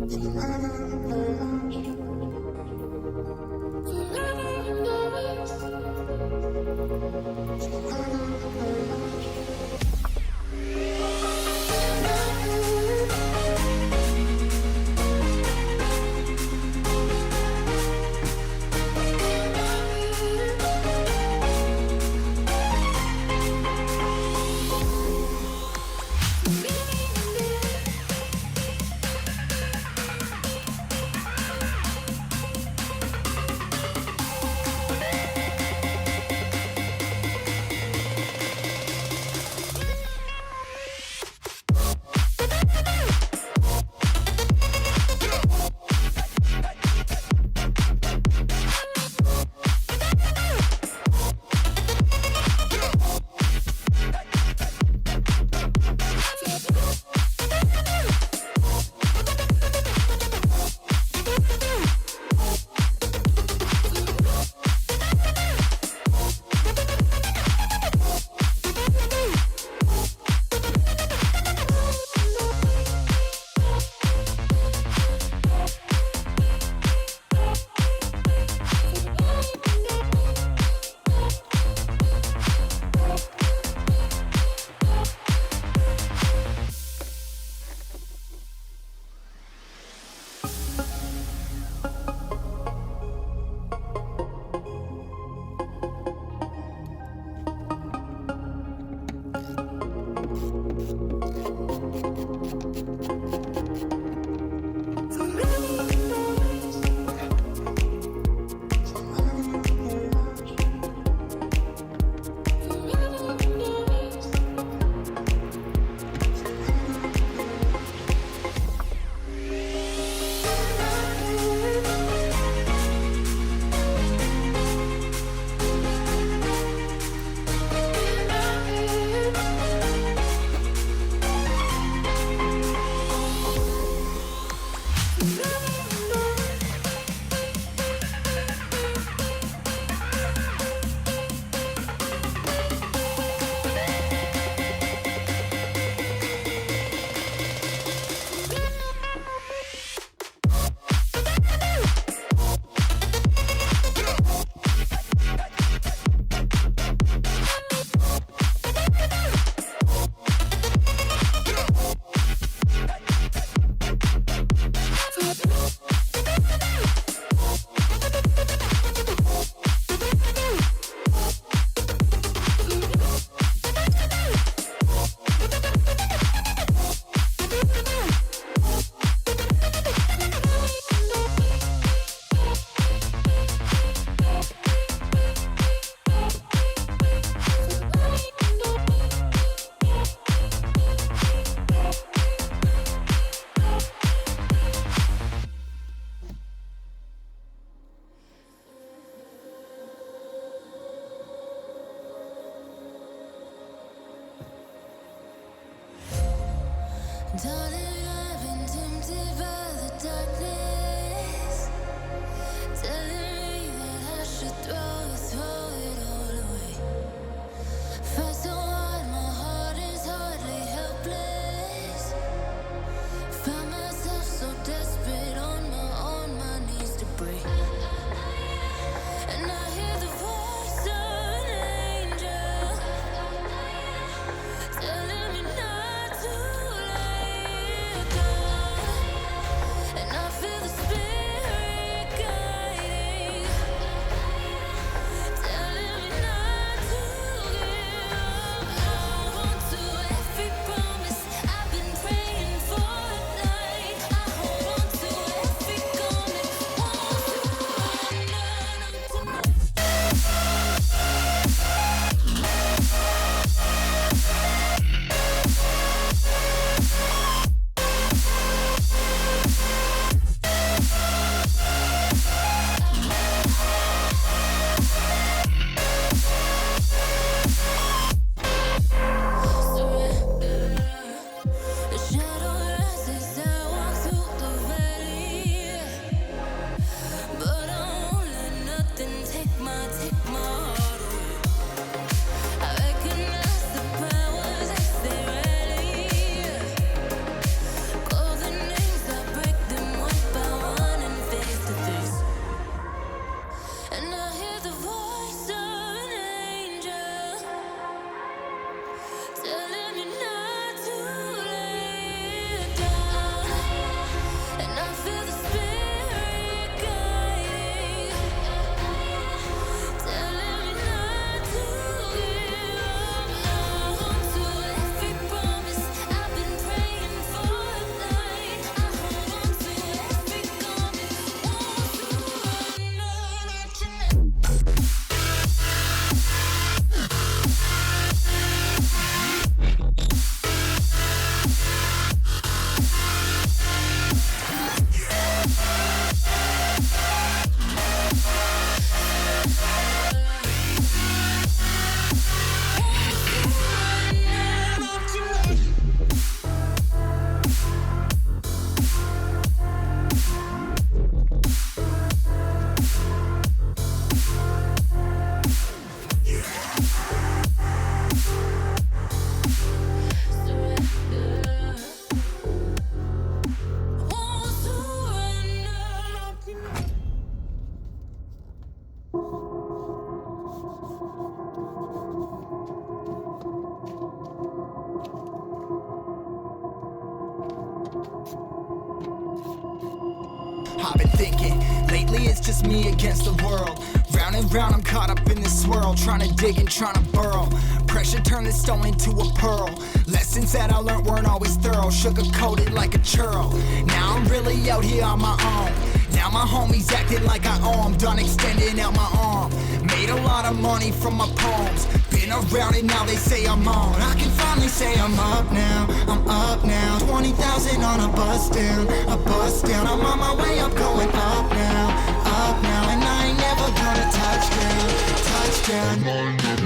Fuck. I've been thinking, lately it's just me against the world. Round and round I'm caught up in this swirl, trying to dig and trying to burrow. Pressure turned this stone into a pearl. Lessons that I learned weren't always thorough, sugar-coated like a churl. Now I'm really out here on my own. Now my homies acting like I owe 'em, done extending out my arm. Made a lot of money from my poems, been around it, now they say I'm on. I can finally say I'm up now, I'm up now. 20,000 on a bus down, a bus down. I'm on my way up, going up now, and I ain't never gonna touch down, touchdown.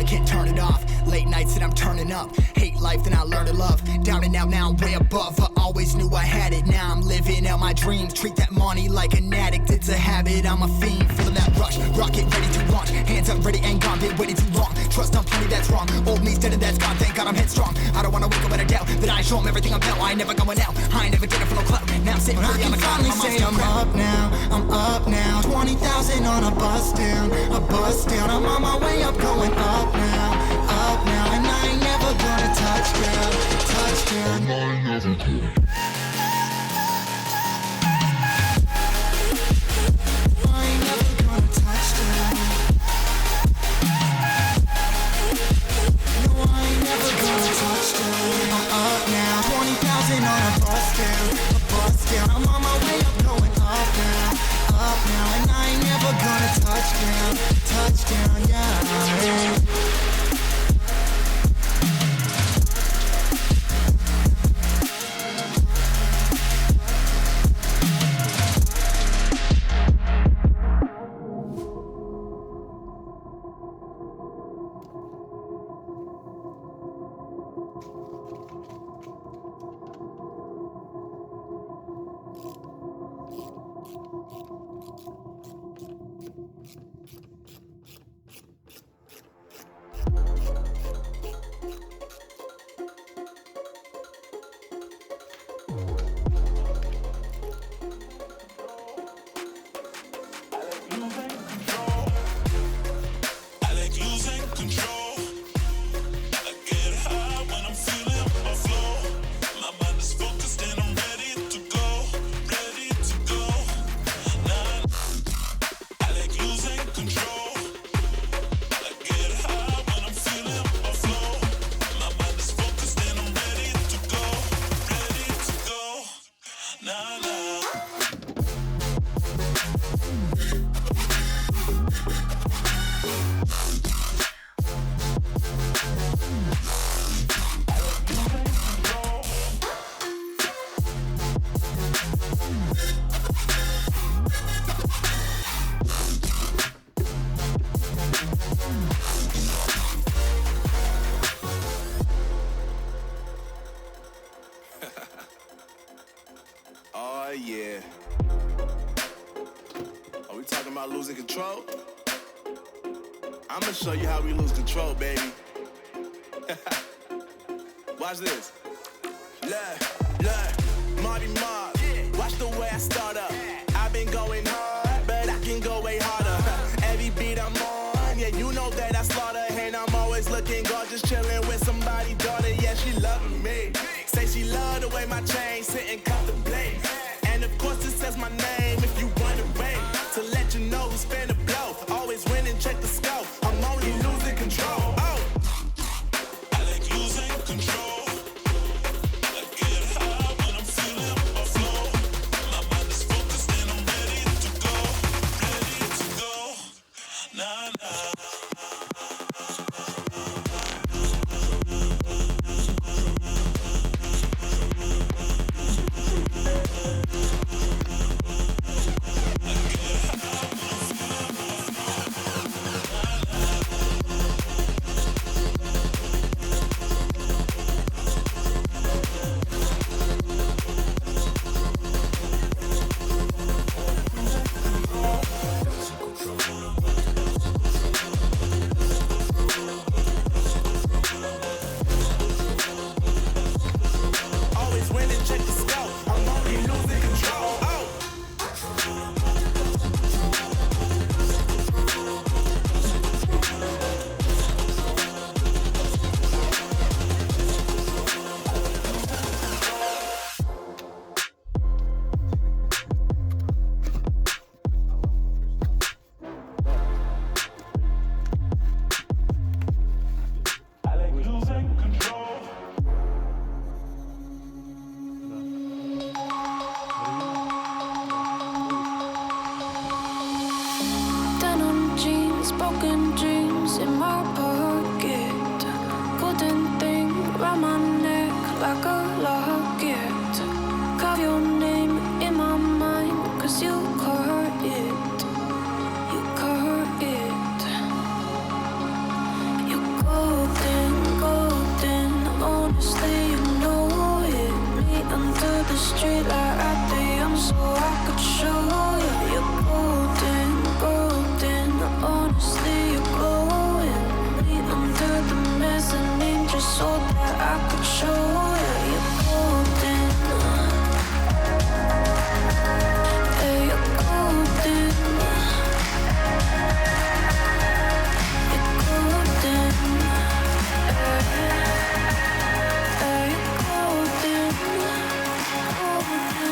Can't turn it off, late nights and I'm turning up. Hate life, then I learn to love. Down and out, now I'm way above. I always knew I had it, now I'm living out my dreams. Treat that money like an addict, it's a habit. I'm a fiend, feeling that rush. Rocket ready to launch, hands up, ready and gone. Been waiting too long, trust on plenty, that's wrong. Old me's dead and that's gone, thank God I'm headstrong. I don't wanna wake up with a doubt that I show 'em everything I'm about. I ain't never going out, I ain't never getting for no clout. Now I'm sitting pretty on the cloud. I can finally say I'm up now, I'm up now. 20,000 on a bus down, a bus down. I'm on my way up, going up now, and I ain't never gonna touch down, touchdown. I ain't never gonna. I ain't never gonna touch down. No, I ain't never gonna touch down. I'm up now, 20,000 on a bus down, a bus down. I'm on my way up, going up now, and I ain't never gonna touch down, touchdown, yeah. Oh yeah. Are we talking about losing control? I'm gonna show you how we lose control, baby. Watch this. Look, Marty Mark. Watch the way I start up. I've been going hard, but I can go way harder. Every beat I'm on, yeah, you know that I slaughter. And I'm always looking gorgeous, chilling with somebody's daughter. Yeah, she loving me. Say she love the way my chain sit and contemplate. And of course it says my name if you wondering. To let you know who's finna blow. Always win and check the scope. I'm only losing control. Oh, I like losing control. I get high when I'm feeling my flow. My mind is focused and I'm ready to go. Ready to go. Nah, nah. round my neck like a locket. Carve your name in my mind, 'cause you caught it. You caught it. You're golden, golden. Honestly, you know it. Meet under the street light at the young, so I could show you. You're golden, golden. Honestly, you're glowing. Meet under the mezzanine just so that I could show you. You're golden. Hey, you're golden. You're golden. Hey, you're golden. Golden.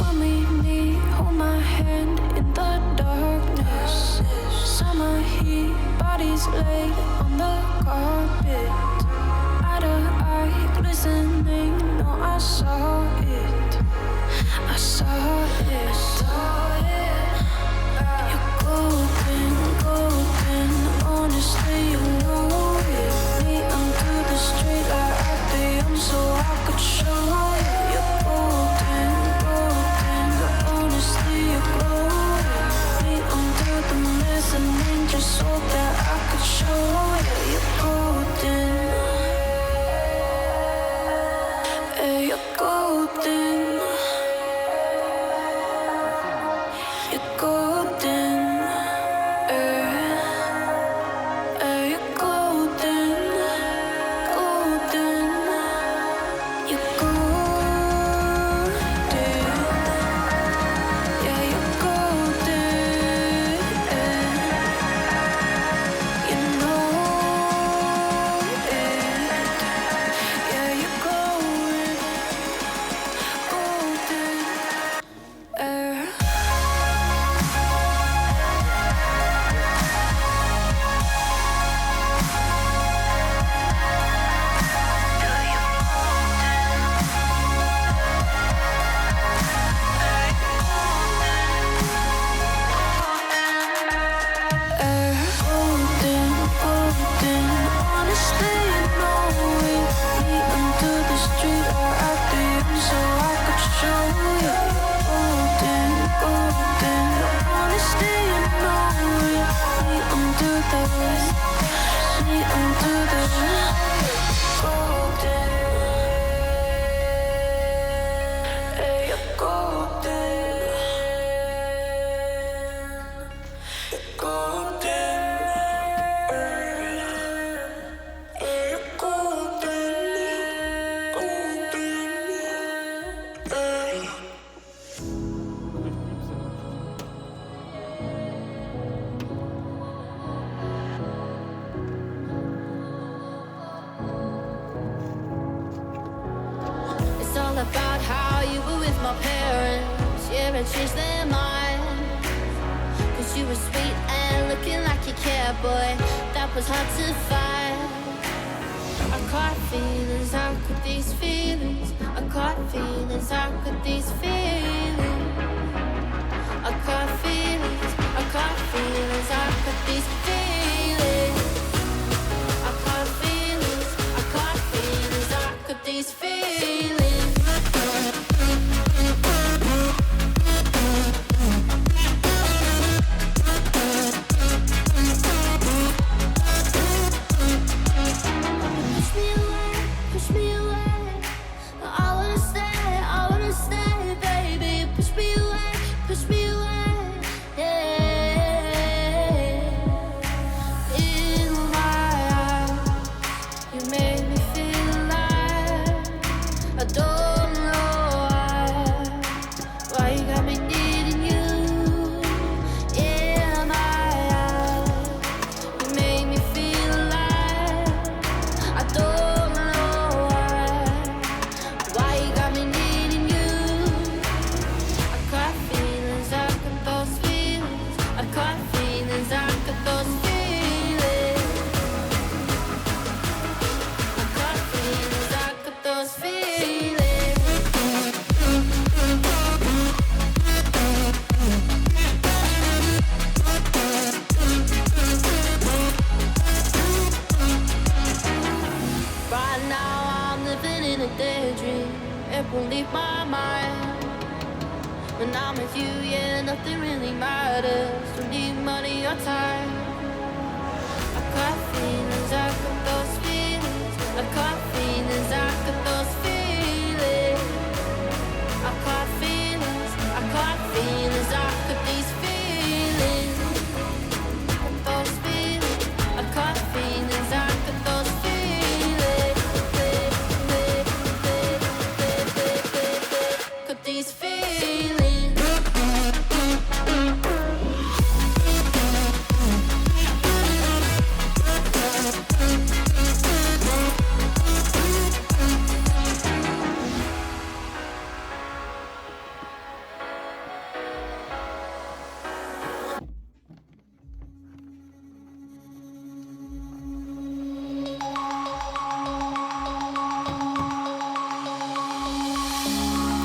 When we meet, hold my hand in the darkness. Summer heat, bodies laid on the carpet. Eye to eye, glistening. No, I saw it. I saw it. You're golden, golden. Honestly, you know it. Me under the street light at the young, so I could show you. You're golden, golden. Honestly, you're glowing. Me under the mezzanine just so that I could show you. You're golden. Hey, you're golden. You're golden. Hey, you're golden. Golden. You're golden. Yeah, you're golden. You know it. Yeah, you're golden. Golden. Golden, golden. Honestly, you know it. Me under the street light at the young, so I could show you. Golden, golden. Honestly, you know it. Me under the golden. Hey, you're golden. Golden. Hey, you're golden. Golden. It's all about how you were with my parents. Yeah, it changed their mind. 'Cause you were sweet and looking like you cared, boy. That was hard to find. I caught feelings, how could these feelings? I caught feelings, how could these feelings? I caught feelings, how could these feelings? I caught feelings, how could these feelings? Push me away. I wanna stay, baby. Push me away, yeah. In my eyes, you made me feel like daydream, it won't leave my mind. When I'm with you, yeah, nothing really matters. Don't need money or time. I got feelings, I got those feelings. I got feelings, I got those feelings. I got feelings, I got feelings, I got these feelings. Those feelings, I got feelings, I got those feelings. Got these feelings.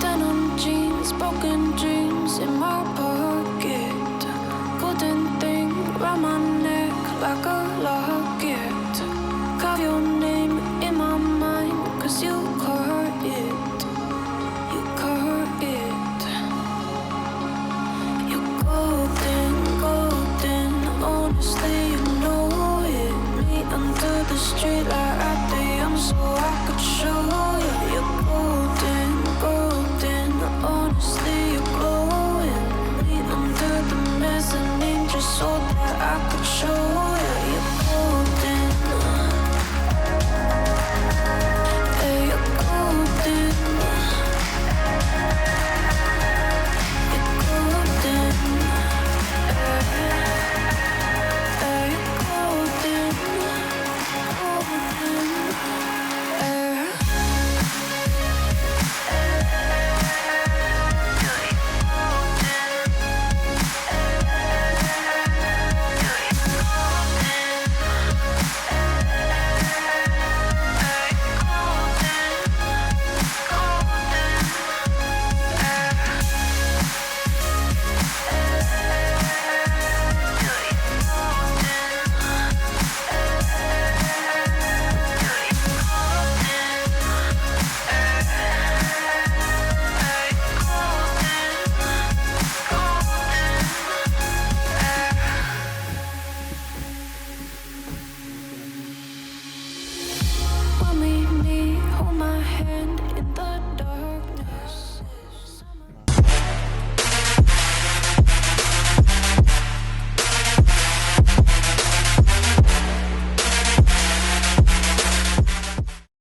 Denim jeans, broken dreams in my pocket. Golden thing round my neck like a locket. Carve your name in my mind, 'cause you caught it. You caught it. You're golden, golden. Honestly, you know it. Me under the street light at the so I could show you. You're golden, golden. Honestly, you're glowing. Me under the mezzanine just so that I could show you. You're golden. Yeah, you're golden. You're golden. Yeah, you're golden. Golden. When we meet, hold my hand in the